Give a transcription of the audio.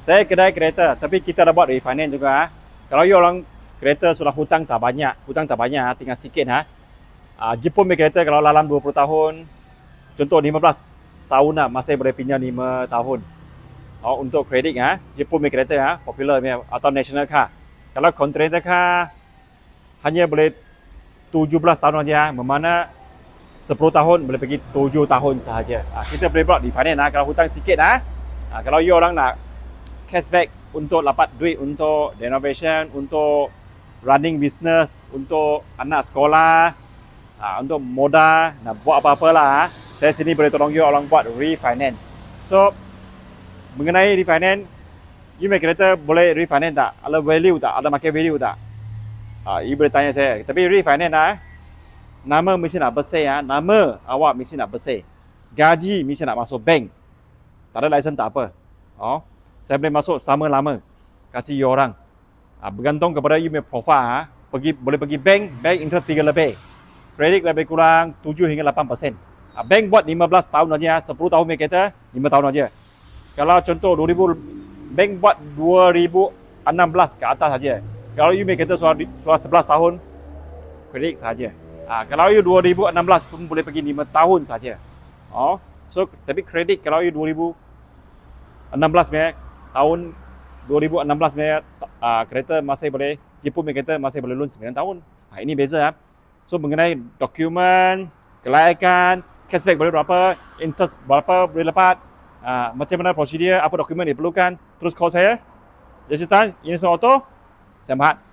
Saya kedai kereta, tapi kita dah buat refinance juga. Kalau you orang kereta sudah hutang tak banyak, tinggal sikit Jepun punya kereta kalau dalam 20 tahun, contoh 15 tahun masih boleh pinjam 5 tahun. Untuk kredit Jepun punya kereta popular punya atau national car. Kalau contractor car hanya boleh 17 tahun saja, bermakna 10 tahun boleh pergi 7 tahun sahaja. Kita boleh buat refinance kalau hutang sikit kalau you orang nak cashback untuk dapat duit untuk renovation, untuk running business, untuk anak sekolah, untuk modal, nak buat apa-apa saya sini boleh tolong you orang buat refinance. So, mengenai refinance, you punya kereta boleh refinance tak? Ada value tak? Ada market value tak? You boleh tanya saya. Tapi refinance nama mesti nak bersih nama awak mesti nak bersih. Gaji mesti nak masuk bank. Tak ada license tak apa. Saya boleh masuk sama lama kasih you orang. Bergantung kepada you punya profile boleh pergi bank interest 3 lebih. Kredit lebih kurang 7 hingga 8%. Bank buat 15 tahun saja, 10 tahun punya kereta 5 tahun saja. Kalau contoh 2000 bank buat 2016 ke atas saja. Kalau you punya kereta sudah 11 tahun kredit saja. Kalau you 2016 pun boleh pergi 5 tahun saja. So tapi kredit kalau you 2016 punya tahun 2016 punya kereta masih boleh, Jepun punya kereta masih boleh loan 9 tahun. Ini beza So mengenai dokumen, kelayakan, cashback boleh berapa, interest berapa boleh dapat, macam mana prosedur, apa dokumen diperlukan, terus call saya. Jessitan, ini Auto, selamat.